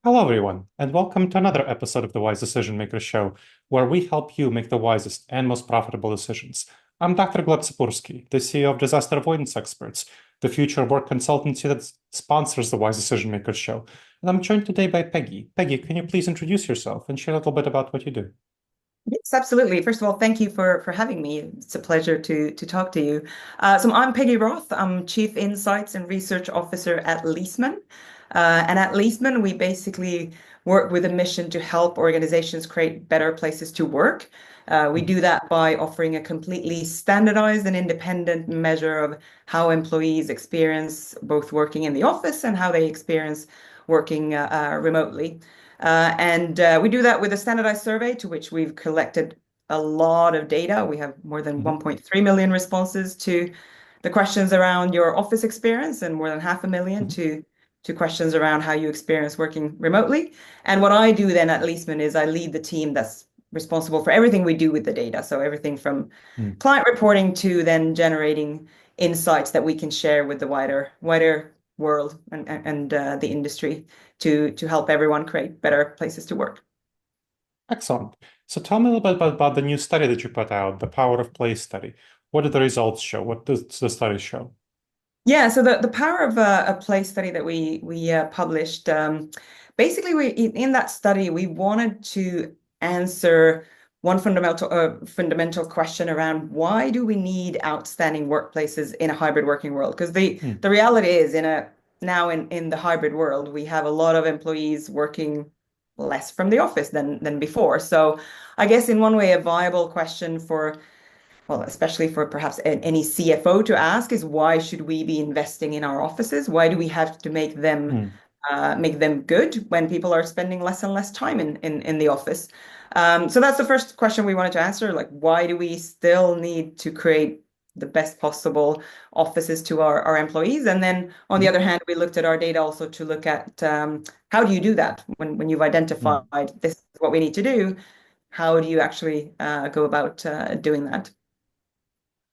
Hello, everyone, and welcome to another episode of the Wise Decision Maker Show, where we help you make the wisest and most profitable decisions. I'm Dr. Gleb Tsipursky, the CEO of Disaster Avoidance Experts, the future of work consultancy that sponsors the Wise Decision Maker Show. And I'm joined today by Peggy. Peggy, can you please introduce yourself and share a little bit about what you do? Yes, absolutely. First of all, thank you for having me. It's a pleasure to talk to you. So I'm Peggie Rothe. I'm Chief Insights and Research Officer at Leesman. And at Leesman, we basically work with a mission to help organizations create better places to work. We do that by offering a completely standardized and independent measure of how employees experience both working in the office and how they experience working remotely. And we do that with a standardized survey to which we've collected a lot of data. We have more than Mhm. 1.3 million responses to the questions around your office experience and more than 500,000 Mhm. to questions around how you experience working remotely. And what I do then at Leesman is I lead the team that's responsible for everything we do with the data. So everything from Mm. client reporting to then generating insights that we can share with the wider world and the industry to help everyone create better places to work. Excellent. So tell me a little bit about the new study that you put out, the Power of Play study. What did the results show? What does the study show? Yeah, so the power of a place study that we published, basically we in that study we wanted to answer one fundamental question around why do we need outstanding workplaces in a hybrid working world? Because the Mm. the reality is in the hybrid world we have a lot of employees working less from the office than before. So I guess in one way a viable question for well, especially for perhaps any CFO to ask is why should we be investing in our offices? Why do we have to Mm. make them good when people are spending less and less time in the office? So that's the first question we wanted to answer. Like, why do we still need to create the best possible offices to our employees? And then on the Mhm. other hand, we looked at our data also to look at how do you do that when you've identified Mm. this is what we need to do? How do you actually go about doing that?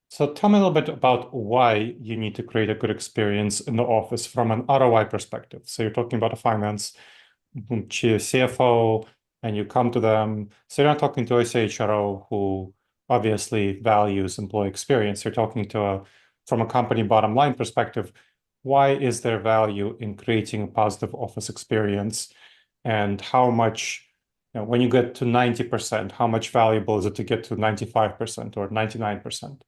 So tell me a little bit about why you need to create a good experience in the office from an ROI perspective. So you're talking about a finance CFO, and you come to them. So you're not talking to a CHRO who obviously values employee experience. You're talking to from a company bottom line perspective. Why is there value in creating a positive office experience? And how much, when you get to 90%, how much valuable is it to get to 95% or 99%?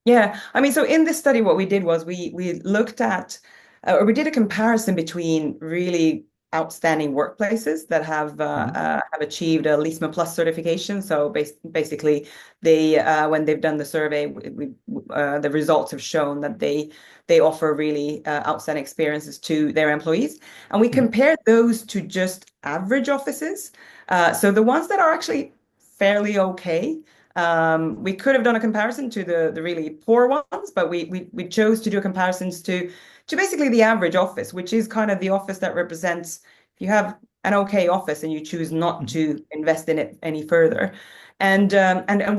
Yeah, I mean, so in this study, what we did was we looked at, or we did a comparison between really outstanding workplaces that Mhm. have achieved a Leesman Plus certification. So basically, they when they've done the survey, the results have shown that they offer really outstanding experiences to their employees, and we Mhm. compared those to just average offices. So the ones that are actually fairly okay. We could have done a comparison to the really poor ones, but we chose to do comparisons to basically the average office, which is kind of the office that represents if you have an okay office and you choose not Mhm. to invest in it any further. And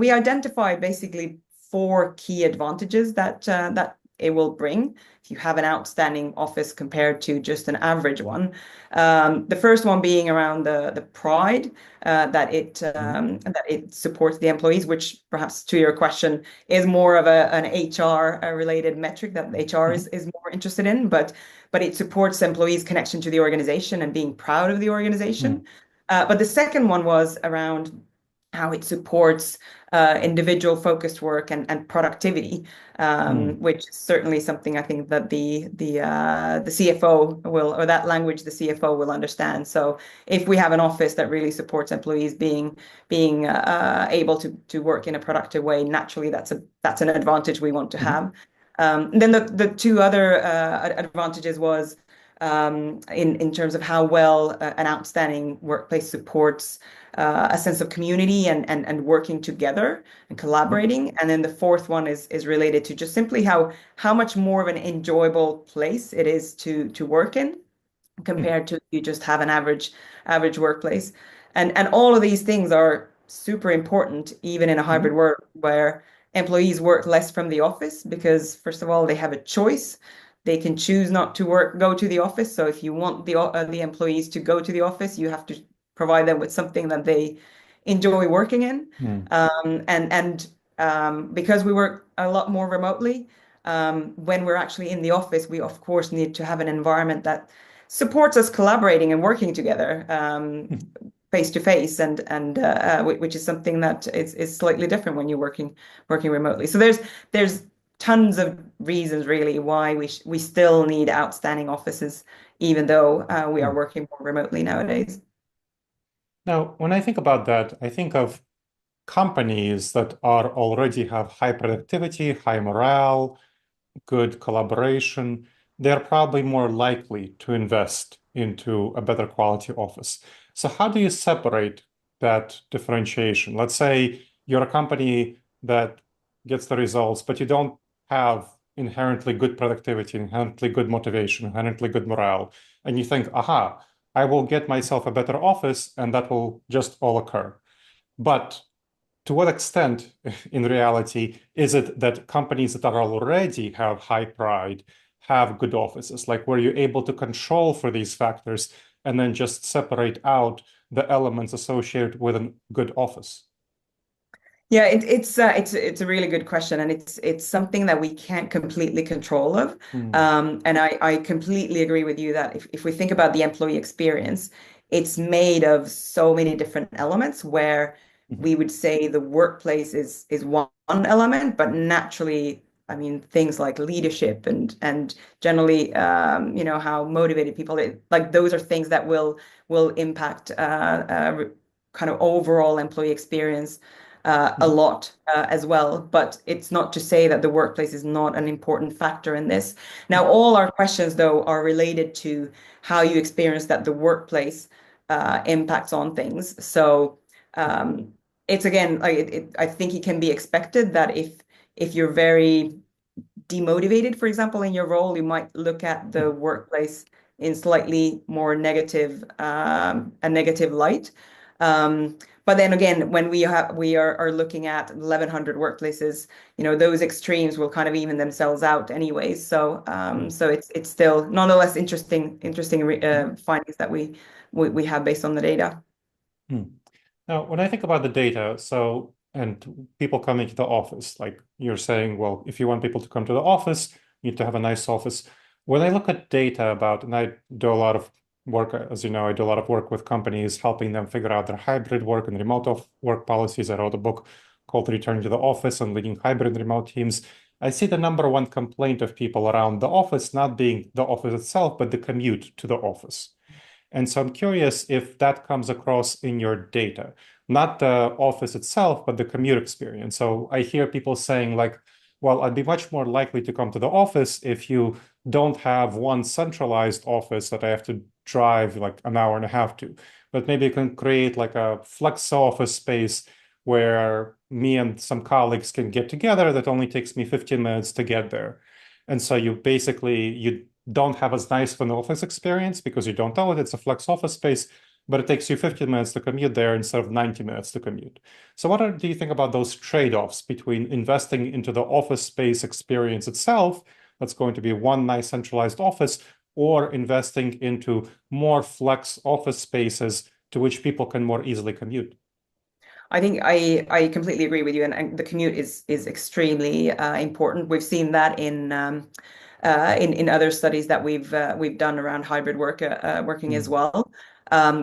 we identified basically four key advantages that it will bring if you have an outstanding office compared to just an average one. The first one being around the pride Mhm. that it supports the employees, which perhaps to your question is more of an HR related metric that HR Mhm. is more interested in, but it supports employees' connection to the organization and being proud of the Mhm. organization. But the second one was around how it supports individual focused work and productivity, Mhm. which is certainly something I think that the CFO will, or that language the CFO will understand. So if we have an office that really supports employees being able to work in a productive way, naturally that's an advantage we want to Mhm. have. Then the two other advantages was in terms of how well an outstanding workplace supports a sense of community and working together and Mhm. collaborating. And then the fourth one is related to just simply how much more of an enjoyable place it is to work in Mhm. compared to you just have an average workplace. And all of these things are super important, even in a hybrid Mhm. work where employees work less from the office because, first of all, they have a choice. They can choose not to go to the office. So if you want the employees to go to the office, you have to provide them with something that they enjoy working in. Mm. Because we work a lot more remotely, when we're actually in the office, we of course need to have an environment that supports us collaborating and working together, face to face, which is something that is slightly different when you're working remotely. So there's tons of reasons really why we still need outstanding offices, even though we are Mm. working more remotely nowadays. Now, when I think about that, I think of companies that are already have high productivity, high morale, good collaboration, they're probably more likely to invest into a better quality office. So how do you separate that differentiation? Let's say you're a company that gets the results, but you don't have inherently good productivity, inherently good motivation, inherently good morale, and you think, aha, I will get myself a better office and that will just all occur. But to what extent, in reality, is it that companies that are already have high pride have good offices? Like, were you able to control for these factors and then just separate out the elements associated with a good office? Yeah, it's a really good question, and it's something that we can't completely control of. Mm. And I completely agree with you that if we think about the employee experience, it's made of so many different elements where Mhm. we would say the workplace is one element, but naturally, I mean, things like leadership and generally, how motivated people like those are things that will impact kind of overall employee experience a Mhm. lot as well. But it's not to say that the workplace is not an important factor in this. Now, all our questions, though, are related to how you experience that the workplace impacts on things. So it's again, like I think it can be expected that if you're very demotivated, for example, in your role, you might look at the Mhm. workplace in slightly more a negative light. But then again, when we are looking at 1,100 workplaces, those extremes will kind of even themselves out anyways. So it's still nonetheless interesting Mhm. findings that we have based on the data. Hmm. Now, when I think about the data, so and people coming to the office, like you're saying, well, if you want people to come to the office, you need to have a nice office. When I look at data about, and I do a lot of work, as you know, I do a lot of work with companies, helping them figure out their hybrid work and remote work policies. I wrote a book called Return to the Office on leading hybrid remote teams. I see the number one complaint of people around the office not being the office itself, but the commute to the office. And so I'm curious if that comes across in your data, not the office itself, but the commute experience. So I hear people saying, like, well, I'd be much more likely to come to the office if you don't have one centralized office that I have to drive like an hour and a half to. But maybe you can create like a flex office space where me and some colleagues can get together that only takes me 15 minutes to get there. And so you don't have as nice of an office experience because you don't know it. It's a flex office space, but it takes you 15 minutes to commute there instead of 90 minutes to commute. So do you think about those trade-offs between investing into the office space experience itself, that's going to be one nice centralized office, or investing into more flex office spaces to which people can more easily commute? I think I completely agree with you, and the commute is extremely important. We've seen that in other studies that we've done around hybrid working as Mm. well,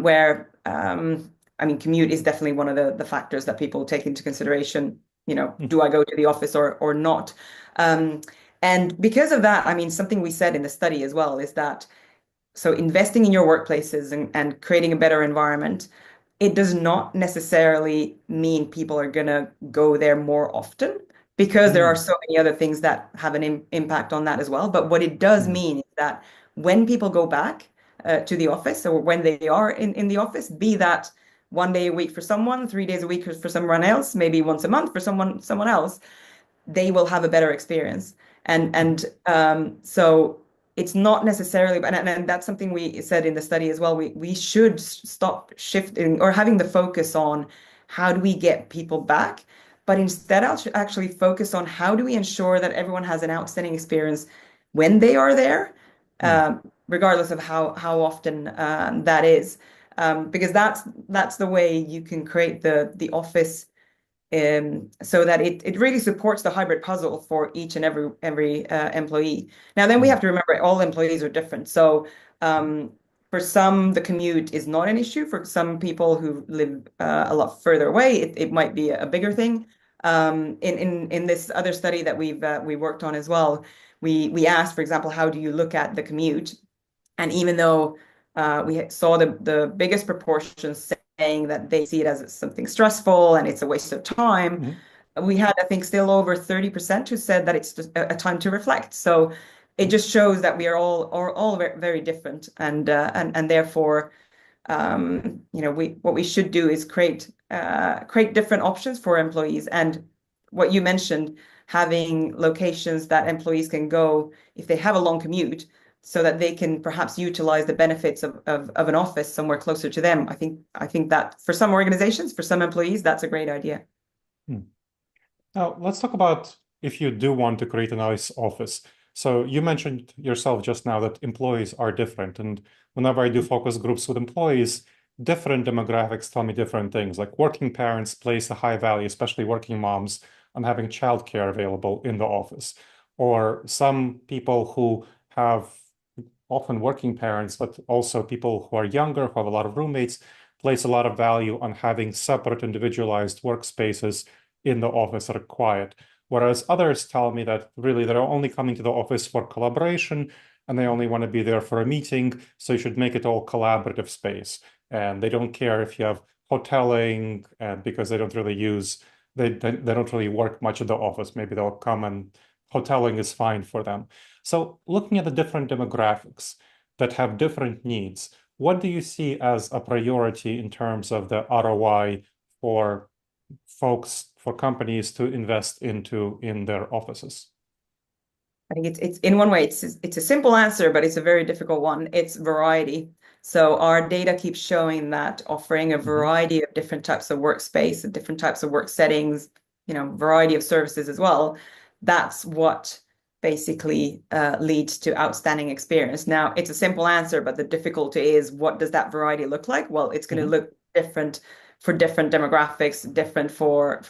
where I mean, commute is definitely one of the factors that people take into consideration. Mm. Do I go to the office or not? Um, and because of that, I mean, something we said in the study as well is that so investing in your workplaces and creating a better environment, it does not necessarily mean people are going to go there more often because there are Mm. so many other things that have an impact on that as well. But what it does Mm. mean is that when people go back to the office or when they are in the office, be that 1 day a week for someone, 3 days a week for someone else, maybe once a month for someone else, they will have a better experience. So it's not necessarily, and that's something we said in the study as well. We should stop shifting or having the focus on how do we get people back, but instead I'll actually focus on how do we ensure that everyone has an outstanding experience when they are there, Mm. regardless of how often that is, because that's the way you can create the office so that it really supports the hybrid puzzle for each and every employee. Now, then we Mm. have to remember all employees are different. So for some, the commute is not an issue. For some people who live a lot further away, it might be a bigger thing. In this other study that we worked on as well, we asked, for example, how do you look at the commute? And even though we saw the biggest proportion saying that they see it as something stressful and it's a waste of time, Mm. we had, I think, still over 30% who said that it's just a time to reflect. So it Mm. just shows that we are all very, very different, and therefore, what we should do is create different options for employees. And what you mentioned, having locations that employees can go if they have a long commute, so that they can perhaps utilize the benefits of an office somewhere closer to them. I think that for some organizations, for some employees, that's a great idea. Mm. Now, let's talk about if you do want to create a nice office. So you mentioned yourself just now that employees are different. And whenever I do focus groups with employees, different demographics tell me different things. Like working parents place a high value, especially working moms, on having childcare available in the office. Or some people who have often working parents, but also people who are younger, who have a lot of roommates, place a lot of value on having separate individualized workspaces in the office that are quiet. Whereas others tell me that really they're only coming to the office for collaboration and they only want to be there for a meeting. So you should make it all collaborative space. And they don't care if you have hoteling and because they don't really they don't really work much at the office. Maybe they'll come and hoteling is fine for them. So looking at the different demographics that have different needs, what do you see as a priority in terms of the ROI for for companies to invest into in their offices? I think it's in one way, it's a simple answer, but it's a very difficult one. It's variety. So our data keeps showing that offering a Mhm. variety of different types of workspace, different types of work settings, variety of services as well. That's what basically leads to outstanding experience. Now, it's a simple answer, but the difficulty is, what does that variety look like? Well, it's going to Mhm. look different for different demographics, different for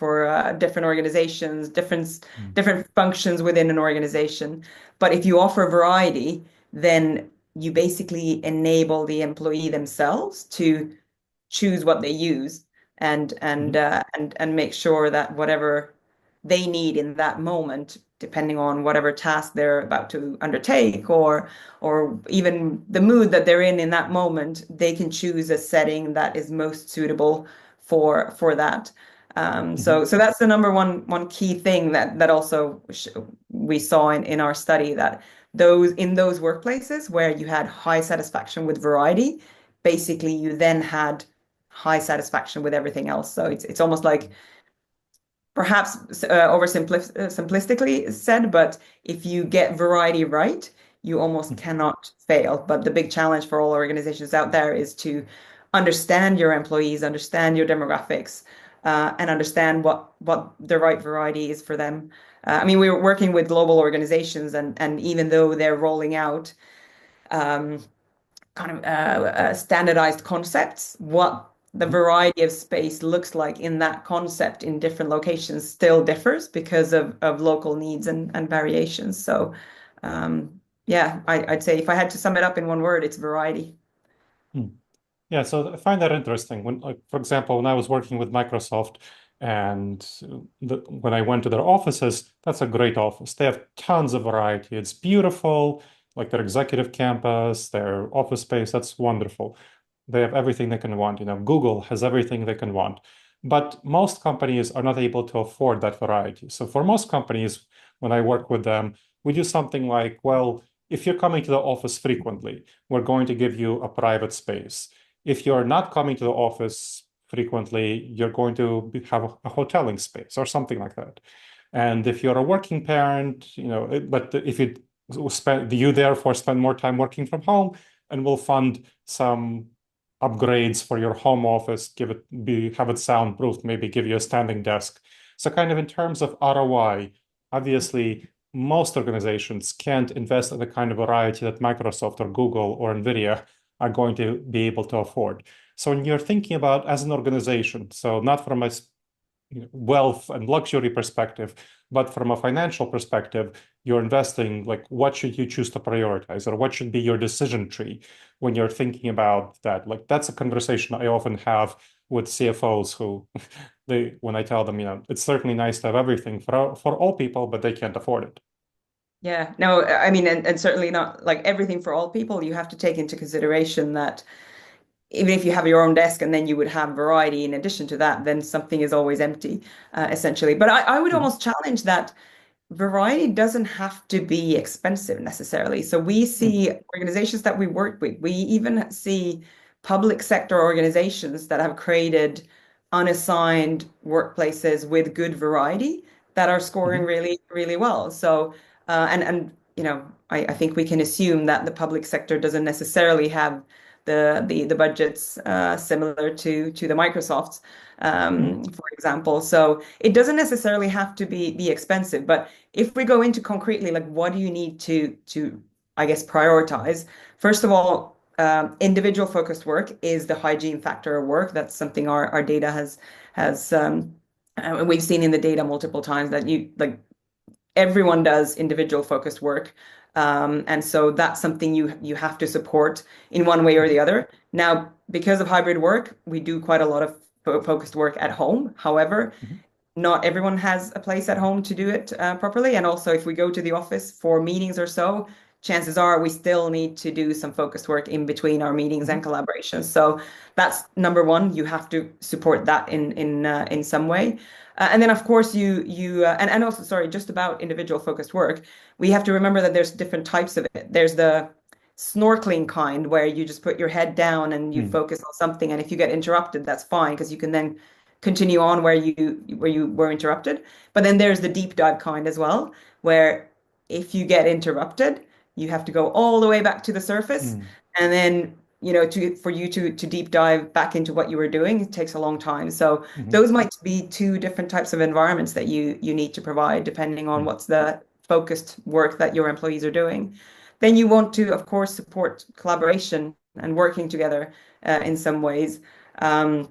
different organizations, different functions within an organization. But if you offer variety, then you basically enable the employee themselves to choose what they use, and and Mhm. uh, and make sure that whatever they need in that moment, depending on whatever task they're about to undertake, or even the mood that they're in that moment, they can choose a setting that is most suitable for that. So Mhm. that's the number one key thing that also we saw in our study, that those workplaces where you had high satisfaction with variety, basically you then had high satisfaction with everything else. So it's almost like, perhaps simplistically said, but if you get variety right, you almost Mhm. cannot fail. But the big challenge for all organizations out there is to understand your employees, understand your demographics, and understand what the right variety is for them. I mean, we were working with global organizations, and even though they're rolling out um, kind of standardized concepts, what the Mhm. variety of space looks like in that concept in different locations still differs because of local needs and variations. So, yeah, I'd say if I had to sum it up in one word, it's variety. Mhm. Yeah, so I find that interesting. When, like, for example, when I was working with Microsoft and when I went to their offices, that's a great office. They have tons of variety. It's beautiful, like their executive campus, their office space, that's wonderful. They have everything they can want. Google has everything they can want. But most companies are not able to afford that variety. So for most companies, when I work with them, we do something like, well, if you're coming to the office frequently, we're going to give you a private space. If you're not coming to the office frequently, you're going to have a hoteling space or something like that. And if you're a working parent, but if you therefore spend more time working from home, and we'll fund some upgrades for your home office, have it soundproofed, maybe give you a standing desk. So kind of in terms of ROI, obviously most organizations can't invest in the kind of variety that Microsoft or Google or Nvidia are going to be able to afford. So when you're thinking about as an organization, so not from a wealth and luxury perspective, but from a financial perspective, you're investing, like what should you choose to prioritize or what should be your decision tree when you're thinking about that? Like that's a conversation I often have with CFOs who when I tell them, it's certainly nice to have everything for all people, but they can't afford it. Yeah, no, I mean, and certainly not like everything for all people. You have to take into consideration that even if you have your own desk and then you would have variety in addition to that, then something is always empty, essentially. But I would Mhm. almost challenge that variety doesn't have to be expensive necessarily. So we Mm. see organizations that we work with, we even see public sector organizations that have created unassigned workplaces with good variety that are scoring Mhm. really, really well. So, I think we can assume that the public sector doesn't necessarily have the budgets similar to the Microsofts, Mm. for example. So it doesn't necessarily have to be expensive, but if we go into concretely, like what do you need to I guess prioritize? First of all, individual focused work is the hygiene factor of work. That's something our data has we've seen in the data multiple times that you like everyone does individual focused work. And so that's something you have to support in one way or the Mhm. other. Now, because of hybrid work, we do quite a lot of focused work at home. However, Mhm. not everyone has a place at home to do it properly. And also, if we go to the office for meetings or so, chances are we still need to do some focused work in between our meetings and Mhm. collaborations. So that's number one. You have to support that in some way. And then, of course, and also, sorry, just about individual focused work, we have to remember that there's different types of it. There's the snorkeling kind where you just put your head down and you Mm. focus on something, and if you get interrupted, that's fine because you can then continue on where you were interrupted. But then there's the deep dive kind as well, where if you get interrupted, you have to go all the way back to the surface, Mm. and then for you to deep dive back into what you were doing, it takes a long time. So Mhm. those might be two different types of environments that you need to provide depending on Mm. what's the focused work that your employees are doing. Then you want to, of course, support collaboration and working together in some ways. Um,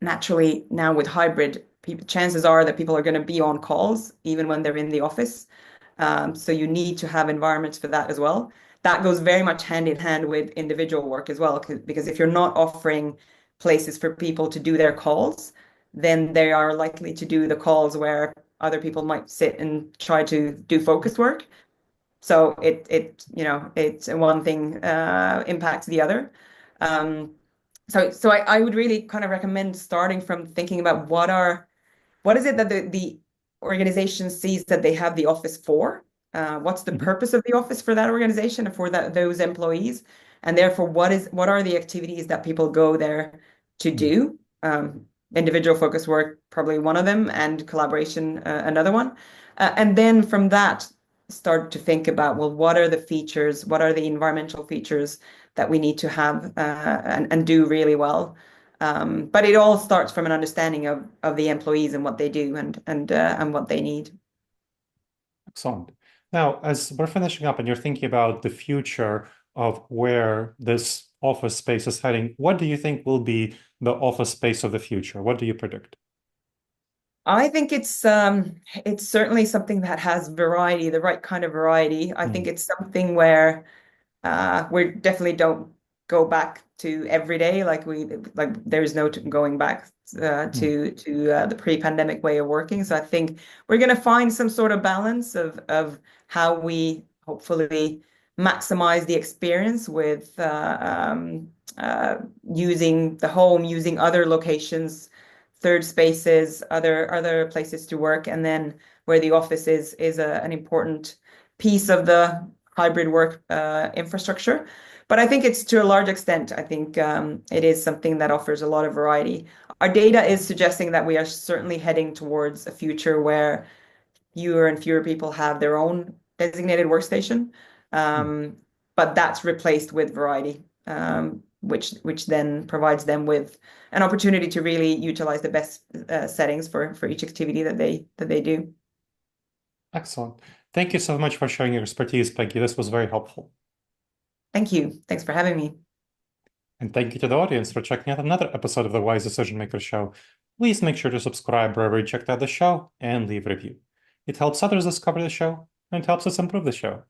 Naturally now with hybrid, chances are that people are going to be on calls even when they're in the office. So you need to have environments for that as well. That goes very much hand in hand with individual work as well, because if you're not offering places for people to do their calls, then they are likely to do the calls where other people might sit and try to do focused work. So it's one thing impacts the other. Um, so I would really kind of recommend starting from thinking about what is it that the organization sees that they have the office for? What's the Mhm. purpose of the office for that organization and for those employees? And therefore, what are the activities that people go there to Mm. do? Individual focus work, probably one of them, and collaboration, another one. And then from that, start to think about, well, what are the features? What are the environmental features that we need to have and do really well? But it all starts from an understanding of the employees and what they do and what they need. Excellent. Now, as we're finishing up and you're thinking about the future of where this office space is heading, what do you think will be the office space of the future? What do you predict? I think it's certainly something that has variety, the right kind of variety. I think Mm. it's something where we definitely don't go back to every day like there's no going back Mm. to the pre-pandemic way of working. So I think we're going to find some sort of balance of how we hopefully maximize the experience with uh, using the home, using other locations, third spaces, other places to work, and then where the office is an important piece of the hybrid work infrastructure. But I think it's to a large extent, I think it is something that offers a lot of variety. Our data is suggesting that we are certainly heading towards a future where fewer and fewer people have their own designated workstation. Mm. Um, but that's replaced with variety, which then provides them with an opportunity to really utilize the best settings for each activity that they do. Excellent. Thank you so much for sharing your expertise, Peggy. This was very helpful. Thank you. Thanks for having me. And thank you to the audience for checking out another episode of the Wise Decision Maker Show. Please make sure to subscribe wherever you checked out the show and leave a review. It helps others discover the show and helps us improve the show.